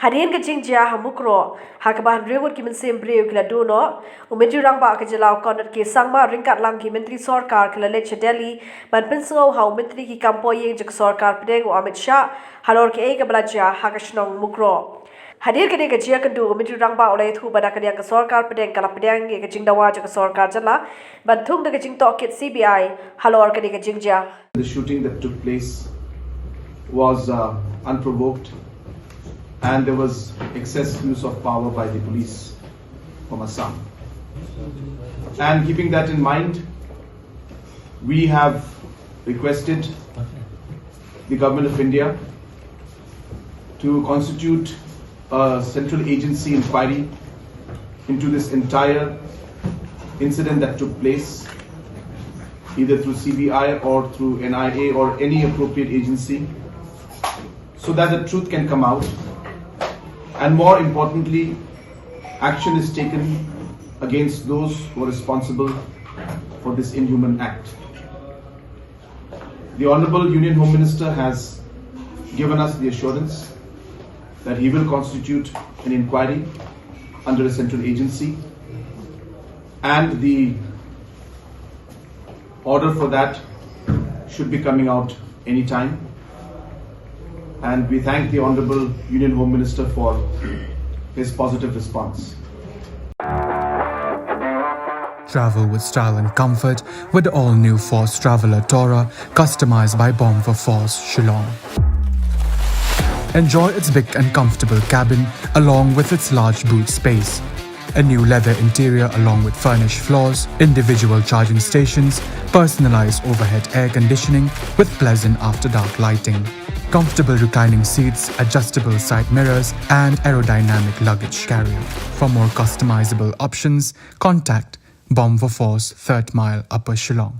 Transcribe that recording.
Hadian ke Jingjia ha Mukroh hakaban rewot ki mensem breu kila dono umedu rangba ke jelau konat ke sangma ringkat lang ki menteri Sorkar kila leche Delhi man pensau ha menteri ki kampoyeng jek Sorkar Pdiang Amit Shah Halor ke ke belajar hakashnong Mukroh hadir ke ke jia kendu umedu rangba oleh thu pada ke Sorkar Pdiang kala Pdiang ke jingdawa jek Sorkar jala bantung de Jingtohkit Cbi Halor ke Jingjia. The shooting that took place was unprovoked, and there was excess use of power by the police from Assam. And keeping that in mind, we have requested the Government of India to constitute a central agency inquiry into this entire incident that took place, either through CBI or through NIA or any appropriate agency, so that the truth can come out. And more importantly, action is taken against those who are responsible for this inhuman act. The Honorable Union Home Minister has given us the assurance that he will constitute an inquiry under a central agency, and the order for that should be coming out anytime. And we thank the Honorable Union Home Minister for his positive response. Travel with style and comfort with the all-new Force Traveller Tourer, customized by Bomb for Force, Shillong. Enjoy its big and comfortable cabin along with its large boot space. A new leather interior along with furnished floors, individual charging stations, personalized overhead air conditioning with pleasant after-dark lighting, comfortable reclining seats, adjustable side mirrors, and aerodynamic luggage carrier. For more customizable options, contact Bomb for Force 3rd Mile, Upper Shillong.